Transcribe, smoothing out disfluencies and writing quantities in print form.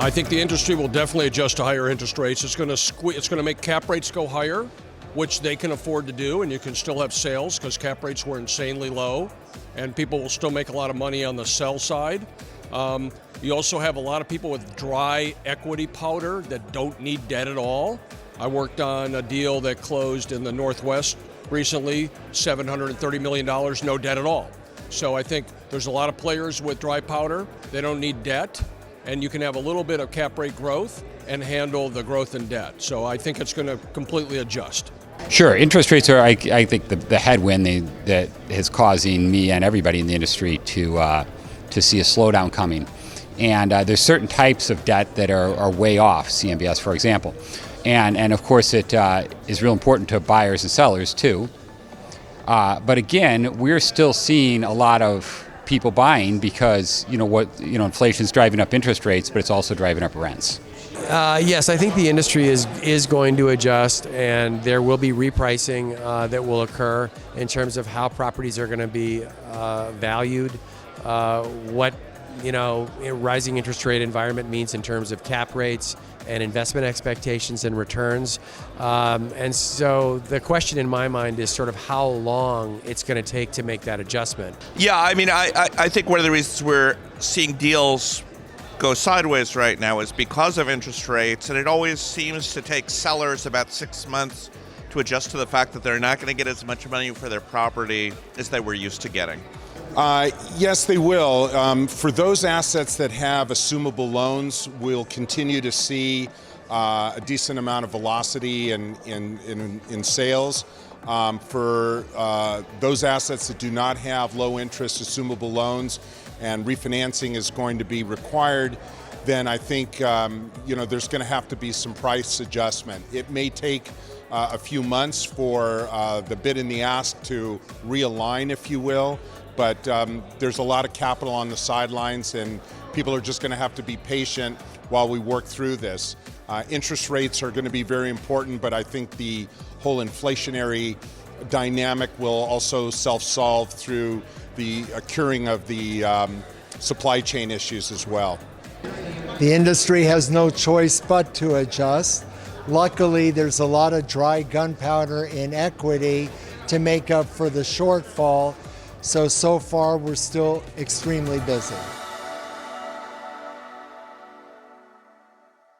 I think the industry will definitely adjust to higher interest rates. It's going to make cap rates go higher, which they can afford to do, and you can still have sales because cap rates were insanely low, and people will still make a lot of money on the sell side. You also have a lot of people with dry equity powder that don't need debt at all. I worked on a deal that closed in the Northwest recently, $730 million, no debt at all. So I think there's a lot of players with dry powder. They don't need debt, and you can have a little bit of cap rate growth and handle the growth in debt. So I think it's going to completely adjust. Sure, interest rates are, I think, the headwind that is causing me and everybody in the industry to see a slowdown coming. And there's certain types of debt that are way off, CMBS, for example. And of course, it is real important to buyers and sellers, too. But again, we're still seeing a lot of people buying because, inflation's driving up interest rates, but it's also driving up rents. Yes, I think the industry is going to adjust, and there will be repricing that will occur in terms of how properties are going to be valued, what a rising interest rate environment means in terms of cap rates and investment expectations and returns. And so the question in my mind is sort of how long it's going to take to make that adjustment. Yeah, I mean, I think one of the reasons we're seeing deals go sideways right now is because of interest rates, and it always seems to take sellers about 6 months to adjust to the fact that they're not going to get as much money for their property as they were used to getting. Yes, they will. For those assets that have assumable loans, we'll continue to see a decent amount of velocity in sales. For those assets that do not have low interest assumable loans and refinancing is going to be required, then I think there's going to have to be some price adjustment. It may take a few months for the bid and the ask to realign, if you will. But there's a lot of capital on the sidelines, and people are just going to have to be patient while we work through this. Interest rates are going to be very important, but I think the whole inflationary dynamic will also self-solve through the curing of the supply chain issues as well. The industry has no choice but to adjust. Luckily, there's a lot of dry gunpowder in equity to make up for the shortfall. So far, we're still extremely busy.